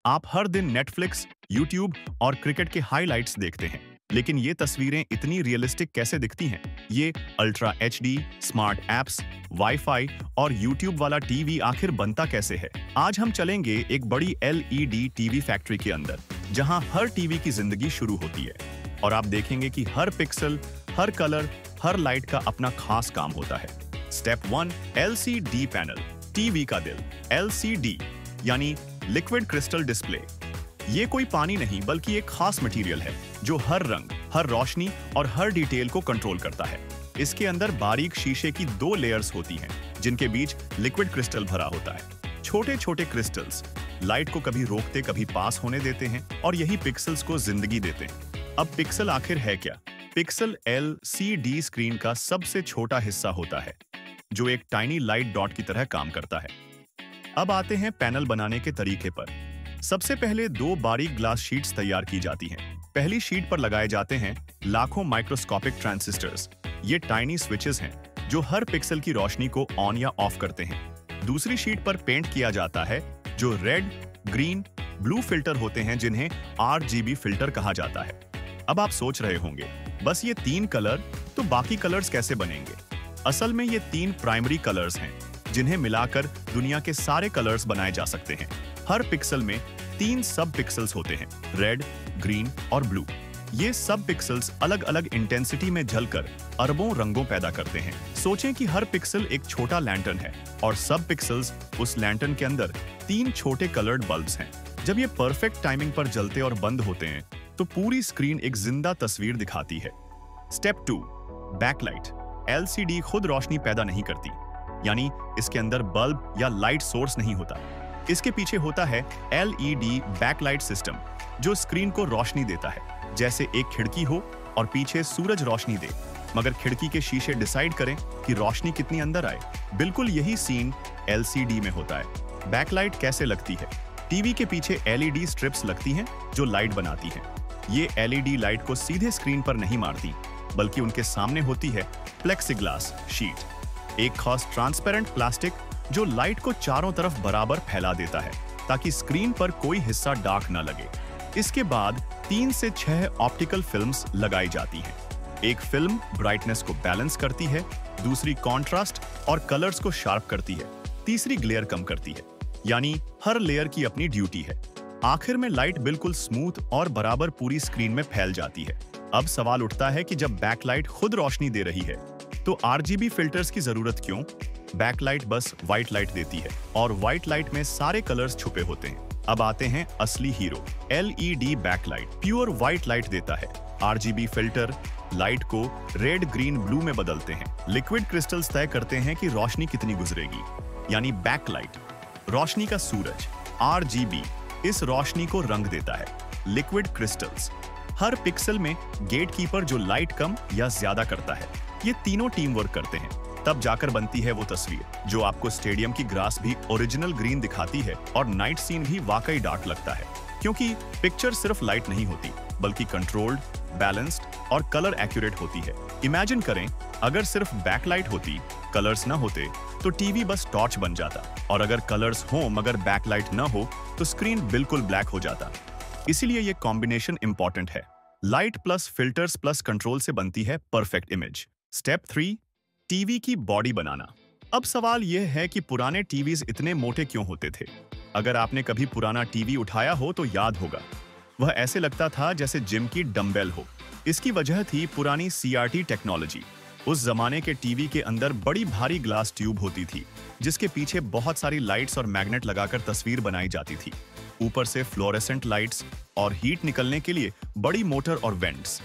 आप हर दिन Netflix, YouTube और क्रिकेट के हाइलाइट्स देखते हैं, लेकिन ये तस्वीरें इतनी रियलिस्टिक कैसे दिखती हैं? ये ultra HD, smart apps, wifi और यूट्यूब वाला टीवी आखिर बनता कैसे है? आज हम चलेंगे एक बड़ी एलईडी टीवी फैक्ट्री के अंदर, जहां हर टीवी की जिंदगी शुरू होती है और आप देखेंगे कि हर पिक्सल, हर कलर, हर लाइट का अपना खास काम होता है। स्टेप 1, एलसीडी पैनल, टीवी का दिल। एलसीडी यानी लिक्विड क्रिस्टल डिस्प्ले। ये कोई पानी नहीं बल्कि एक खास मटेरियल है जो हर रंग, हर रोशनी और हर डिटेल को कंट्रोल करता है। इसके अंदर बारीक शीशे की 2 लेयर्स होती हैं, जिनके बीच लिक्विड क्रिस्टल भरा होता है। छोटे छोटे क्रिस्टल्स लाइट को कभी रोकते, कभी पास होने देते हैं और यही पिक्सल्स को जिंदगी देते हैं। अब पिक्सल आखिर है क्या? पिक्सल एलसीडी स्क्रीन का सबसे छोटा हिस्सा होता है, जो एक टाइनी लाइट डॉट की तरह काम करता है। अब आते हैं पैनल बनाने के तरीके पर। सबसे पहले 2 बारीक ग्लास शीट्स तैयार की जाती हैं। पहली शीट पर लगाए जाते हैं लाखों माइक्रोस्कोपिक ट्रांजिस्टर्स। ये टाइनी स्विचेस हैं जो हर पिक्सल की रोशनी को ऑन या ऑफ करते हैं। दूसरी शीट पर पेंट किया जाता है जो रेड, ग्रीन, ब्लू फिल्टर होते हैं, जिन्हें आरजीबी फिल्टर कहा जाता है। अब आप सोच रहे होंगे, बस ये 3 कलर, तो बाकी कलर्स कैसे बनेंगे? असल में ये 3 प्राइमरी कलर्स हैं, जिन्हें मिलाकर दुनिया के सारे कलर्स बनाए जा सकते हैं। हर पिक्सल में 3 सब पिक्सल्स होते हैं, रेड, ग्रीन और ब्लू। ये सब पिक्सल्स अलग अलग इंटेंसिटी में जलकर अरबों रंगों पैदा करते हैं। सोचें कि हर पिक्सल एक छोटा लैंटर्न है और सब पिक्सल्स उस लैंटर्न के अंदर 3 छोटे कलर्ड बल्ब्स हैं। जब ये परफेक्ट टाइमिंग पर जलते और बंद होते हैं तो पूरी स्क्रीन एक जिंदा तस्वीर दिखाती है। Step 2, backlight. एलसीडी खुद रोशनी पैदा नहीं करती, यानी इसके अंदर बल्ब या लाइट सोर्स नहीं होता। इसके पीछे होता है एलईडी बैकलाइट सिस्टम, जो स्क्रीन को रोशनी देता है, जैसे एक खिड़की हो और पीछे सूरज रोशनी दे, मगर खिड़की के शीशे डिसाइड करें कि रोशनी कितनी अंदर आए। बिल्कुल यही सीन एलसीडी में होता है। बैकलाइट कैसे लगती है? टीवी के पीछे एलईडी स्ट्रिप्स लगती हैं जो लाइट बनाती हैं। ये एलईडी लाइट को सीधे स्क्रीन पर नहीं मारती, बल्कि उनके सामने होती है प्लेक्सीग्लास शीट, एक खास ट्रांसपेरेंट प्लास्टिक जो लाइट को चारों तरफ बराबर फैला देता है, ताकि स्क्रीन पर कोई हिस्सा डार्क न लगे। इसके बाद 3 से 6 ऑप्टिकल फिल्म्स लगाई जाती हैं। एक फिल्म ब्राइटनेस को बैलेंस करती है, दूसरी कॉन्ट्रास्ट और कलर्स को शार्प करती है, तीसरी ग्लेयर कम करती है। यानी हर लेयर की अपनी ड्यूटी है। आखिर में लाइट बिल्कुल स्मूथ और बराबर पूरी स्क्रीन में फैल जाती है। अब सवाल उठता है कि जब बैकलाइट खुद रोशनी दे रही है तो आरजीबी फिल्टर्स की जरूरत क्यों? बैकलाइट बस व्हाइट लाइट देती है और व्हाइट लाइट में सारे कलर्स छुपे होते हैं। अब आते हैं असली hero, LED backlight. Pure white light देता है। आरजीबी फिल्टर लाइट को रेड, ग्रीन, ब्लू में बदलते हैं। लिक्विड क्रिस्टल्स तय करते हैं कि रोशनी कितनी गुजरेगी, यानी बैकलाइट, रोशनी का सूरज। आरजीबी इस रोशनी को रंग देता है। लिक्विड क्रिस्टल्स हर पिक्सल में गेटकीपर जो लाइट कम या ज्यादा करता है। ये तीनों टीम वर्क करते हैं, तब जाकर बनती है वो तस्वीर जो आपको स्टेडियम की ग्रास भी ओरिजिनल ग्रीन दिखाती है और नाइट सीन भी वाकई डार्क लगता है। क्योंकि पिक्चर सिर्फ लाइट नहीं होती, बल्कि कंट्रोल्ड, बैलेंस्ड और कलर एक्यूरेट होती है। इमेजिन करें, अगर सिर्फ बैकलाइट होती, कलर्स न होते, तो टीवी बस टॉर्च बन जाता, और अगर कलर्स हो मगर बैकलाइट न हो तो स्क्रीन बिल्कुल ब्लैक हो जाता। इसीलिए ये कॉम्बिनेशन इंपॉर्टेंट है। Light plus filters plus control से बनती है परफेक्ट इमेज। स्टेप 3, टीवी की बॉडी बनाना। अब सवाल यह है कि पुराने टीवीज इतने मोटे क्यों होते थे? अगर आपने कभी पुराना टीवी उठाया हो तो याद होगा, वह ऐसे लगता था जैसे जिम की डंबेल हो। इसकी वजह थी पुरानी सीआरटी टेक्नोलॉजी। उस जमाने के टीवी के अंदर बड़ी भारी ग्लास ट्यूब होती थी, जिसके पीछे बहुत सारी लाइट्स और मैग्नेट लगाकर तस्वीर बनाई जाती थी। ऊपर से फ्लोरेसेंट लाइट्स और हीट निकलने के लिए बड़ी मोटर और वेंट्स।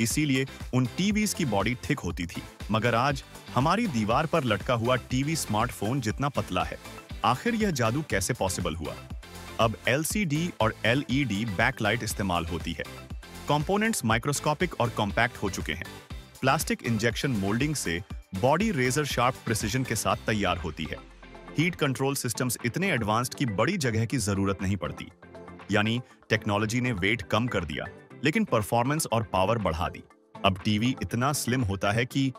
इसीलिए उन टीवीज की बॉडी थिक होती थी। मगर आज हमारी दीवार पर लटका हुआ टीवी स्मार्टफोन जितना पतला है। आखिर यह जादू कैसे पॉसिबल हुआ? अब एलसीडी और एलईडी बैकलाइट इस्तेमाल होती है। कंपोनेंट्स माइक्रोस्कोपिक और कॉम्पैक्ट हो चुके हैं। प्लास्टिक इंजेक्शन मोल्डिंग से बॉडी रेजर शार्प प्रिसिजन के साथ तैयार होती है। हीट कंट्रोल सिस्टम्स इतने एडवांस्ड कि बड़ी जगह की जरूरत नहीं पड़ती। यानी टेक्नोलॉजी ने वेट कम कर दिया, लेकिन परफॉर्मेंस और पावर बढ़ा दी। अब टीवी इतना स्लिम होता है कि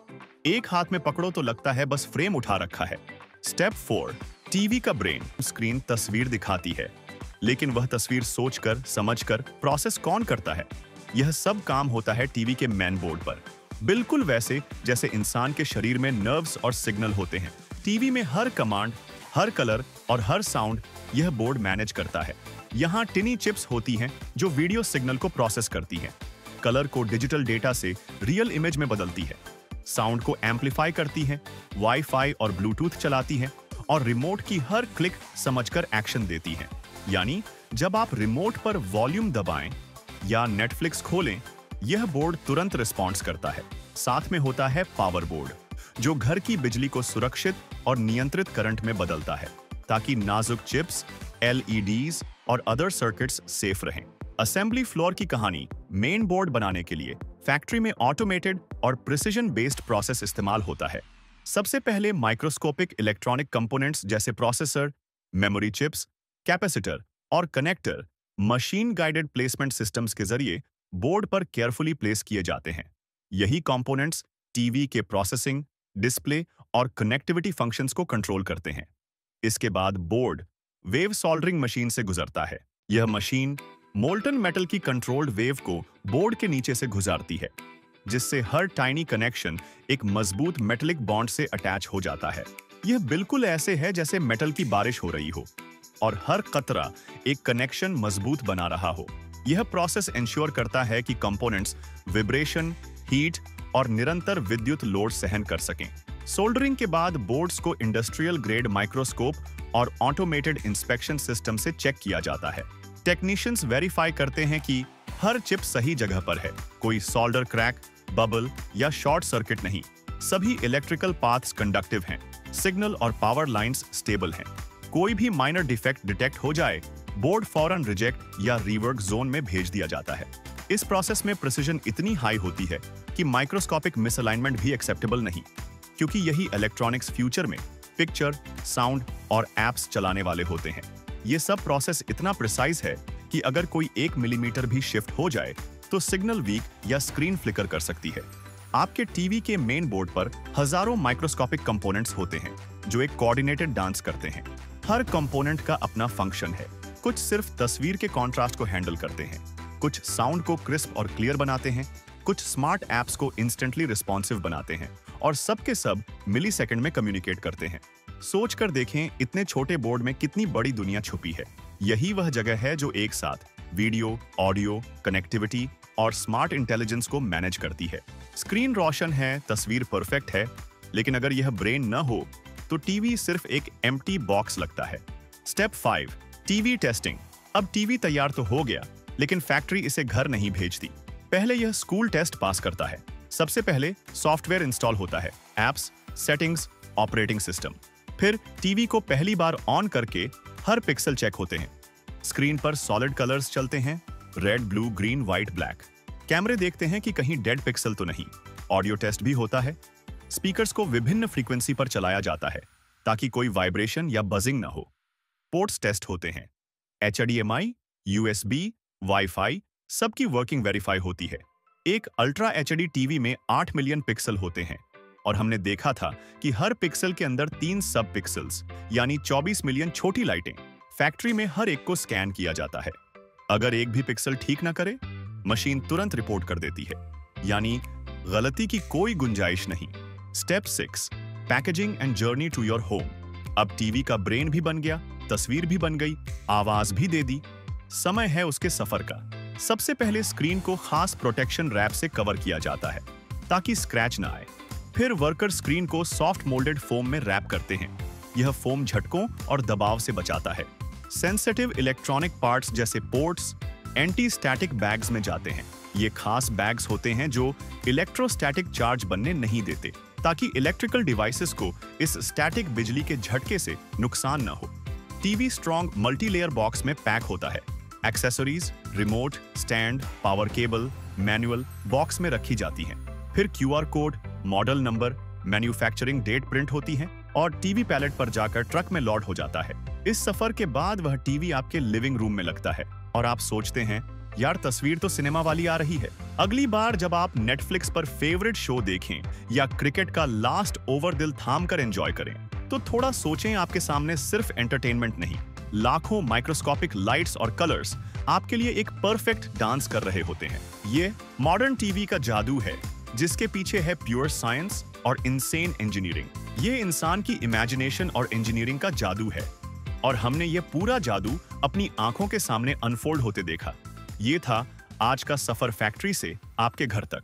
एक हाथ में पकड़ो तो लगता है बस फ्रेम उठा रखा है। स्टेप 4, टीवी का ब्रेन। स्क्रीन तस्वीर दिखाती है, लेकिन वह तस्वीर सोचकर, समझकर प्रोसेस कौन करता है? यह सब काम होता है टीवी के मेन बोर्ड पर। बिल्कुल वैसे जैसे इंसान के शरीर में नर्व्स और सिग्नल होते हैं, टीवी में हर कमांड, हर कलर और हर साउंड यह बोर्ड मैनेज करता है। यहाँ टिनी चिप्स होती हैं जो वीडियो सिग्नल को प्रोसेस करती हैं, कलर को डिजिटल डेटा से रियल इमेज में बदलती है, साउंड को एम्पलीफाई करती है, वाईफाई और ब्लूटूथ चलाती है और रिमोट की हर क्लिक समझकर एक्शन देती है। यानी जब आप रिमोट पर वॉल्यूम दबाएं या नेटफ्लिक्स खोलें, यह बोर्ड तुरंत रिस्पॉन्स करता है। साथ में होता है पावर बोर्ड, जो घर की बिजली को सुरक्षित और नियंत्रित करंट में बदलता है ताकि नाजुक चिप्स, LEDs और अदर सर्किट्स सेफ रहें। असेंबली फ्लोर की कहानी। मेन बोर्ड बनाने के लिए फैक्ट्री में ऑटोमेटेड और प्रिसिजन बेस्ड प्रोसेस इस्तेमाल होता है। सबसे पहले माइक्रोस्कोपिक इलेक्ट्रॉनिक कंपोनेंट्स जैसे प्रोसेसर, मेमोरी चिप्स, कैपेसिटर और connector machine guided placement systems के जरिए बोर्ड पर केयरफुली प्लेस किए जाते हैं। यही कंपोनेंट्स टीवी के प्रोसेसिंग, डिस्प्ले और कनेक्टिविटी फंक्शंस को कंट्रोल करते हैं। इसके बाद बोर्ड वेव सोल्डरिंग मशीन से गुजरता है। यह मशीन मोल्टन मेटल की कंट्रोल्ड वेव को बोर्ड के नीचे से गुजारती है, जिससे हर टाइनी कनेक्शन एक मजबूत मेटेलिक बॉन्ड से अटैच हो जाता है। यह बिल्कुल ऐसे है जैसे मेटल की बारिश हो रही हो और हर कतरा एक कनेक्शन मजबूत बना रहा हो। यह प्रोसेस इंश्योर करता है कि कंपोनेंट्स विब्रेशन, हीट और निरंतर विद्युत लोड सहन कर सकें। सोल्डरिंग के बाद बोर्ड्स को इंडस्ट्रियल ग्रेड माइक्रोस्कोप और ऑटोमेटेड इंस्पेक्शन सिस्टम से चेक किया जाता है। टेक्नीशियंस वेरीफाई करते हैं कि हर चिप सही जगह पर है, कोई सोल्डर क्रैक, बबल या शॉर्ट सर्किट नहीं। सभी इलेक्ट्रिकल पाथ्स कंडक्टिव हैं, सिग्नल और पावर लाइंस स्टेबल हैं। कोई भी माइनर डिफेक्ट डिटेक्ट हो जाए, बोर्ड फौरन रिजेक्ट या रीवर्क जोन में भेज दिया जाता है। इस प्रोसेस में प्रिसिजन इतनी हाई होती है कि माइक्रोस्कोपिक मिसअलाइनमेंट भी एक्सेप्टेबल नहीं, क्योंकि यही इलेक्ट्रॉनिक्स फ्यूचर में पिक्चर, साउंड और एप्स चलाने वाले होते हैं। ये सब प्रोसेस इतना प्रिसाइज है कि अगर कोई 1 मिलीमीटर भी शिफ्ट हो जाए तो सिग्नल वीक या स्क्रीन फ्लिकर कर सकती है। आपके टीवी के मेन बोर्ड पर हजारों माइक्रोस्कोपिक कंपोनेंट्स होते हैं जो एक कोऑर्डिनेटेड डांस करते हैं। हर कंपोनेंट का अपना फंक्शन है। कुछ सिर्फ तस्वीर के कॉन्ट्रास्ट को हैंडल करते हैं, कुछ साउंड को क्रिस्प और क्लियर बनाते हैं, कुछ स्मार्ट एप्स को इंस्टेंटली रिस्पॉन्सिव बनाते हैं और सब के सब मिलीसेकंड में कम्युनिकेट करते हैं। सोच कर देखें, इतने छोटे बोर्ड में कितनी बड़ी दुनिया छुपी है। यही वह जगह है जो एक साथ वीडियो, ऑडियो, कनेक्टिविटी और स्मार्ट इंटेलिजेंस को मैनेज करती है। स्क्रीन रोशन है, तस्वीर परफेक्ट है, लेकिन अगर यह ब्रेन न हो तो टीवी सिर्फ एक एम्प्टी बॉक्स लगता है। Step 5, TV testing. अब टीवी तैयार तो हो गया, लेकिन फैक्ट्री इसे घर नहीं भेजती। पहले यह स्कूल टेस्ट पास करता है। सबसे पहले सॉफ्टवेयर इंस्टॉल होता है, एप्स, सेटिंग्स, ऑपरेटिंग सिस्टम। फिर टीवी को पहली बार ऑन करके हर पिक्सल चेक होते हैं। स्क्रीन पर सॉलिड कलर्स चलते हैं, red, blue, green, white, black. कैमरे देखते हैं कि कहीं डेड पिक्सल तो नहीं। ऑडियो टेस्ट भी होता है। स्पीकर्स को विभिन्न फ्रीक्वेंसी पर चलाया जाता है ताकि कोई वाइब्रेशन या बजिंग ना हो। पोर्ट्स टेस्ट होते हैं। HDMI, USB, वाईफाई सबकी वर्किंग वेरीफाई होती है। एक अल्ट्रा HD टीवी में 8 मिलियन पिक्सल होते हैं और हमने देखा था कि हर पिक्सल के अंदर 3 सब पिक्सल्स यानी 24 मिलियन छोटी लाइटें। फैक्ट्री में हर एक को स्कैन किया जाता है। अगर एक भी पिक्सल ठीक ना करे, मशीन तुरंत रिपोर्ट कर देती है, यानी गलती की कोई गुंजाइश नहीं। Step 6, packaging and journey to your home. अब टीवी का ब्रेन भी बन गया, तस्वीर भी बन गई, आवाज भी दे दी। समय है उसके सफर का। सबसे पहले स्क्रीन को खास प्रोटेक्शन रैप से कवर किया जाता है ताकि स्क्रैच ना आए। फिर वर्कर स्क्रीन को सॉफ्ट मोल्डेड फोम में रैप करते हैं। यह फोम झटकों और दबाव से बचाता है। सेंसिटिव इलेक्ट्रॉनिक पार्ट्स जैसे पोर्ट्स एंटी स्टैटिक बैग्स में जाते हैं। ये खास बैग्स होते हैं जो इलेक्ट्रोस्टैटिक चार्ज बनने नहीं देते, ताकि इलेक्ट्रिकल डिवाइसेस को इस स्टैटिक बिजली के झटके से नुकसान न हो। टीवी स्ट्रॉन्ग मल्टीलेयर बॉक्स में पैक होता है। Accessories, remote, stand, power cable, manual box में रखी जाती हैं। फिर QR code, model number, manufacturing date print होती है और टीवी पैलेट पर जाकर ट्रक में लोड हो जाता है। इस सफर के बाद वह टीवी आपके लिविंग रूम में लगता है और आप सोचते हैं, यार तस्वीर तो सिनेमा वाली आ रही है। अगली बार जब आप नेटफ्लिक्स पर फेवरेट शो देखें या क्रिकेट का लास्ट ओवर दिल थाम कर एंजॉय करें, तो थोड़ा सोचें, आपके सामने सिर्फ एंटरटेनमेंट नहीं लाखों माइक्रोस्कोपिक लाइट्स और कलर्स आपके लिए एक परफेक्ट डांस कर रहे होते हैं। ये मॉडर्न टीवी का जादू है, जिसके पीछे है प्योर साइंस और इनसेन इंजीनियरिंग। ये इंसान की इमेजिनेशन और इंजीनियरिंग का जादू है, और हमने ये पूरा जादू अपनी आंखों के सामने अनफोल्ड होते देखा। ये था आज का सफर फैक्ट्री से आपके घर तक।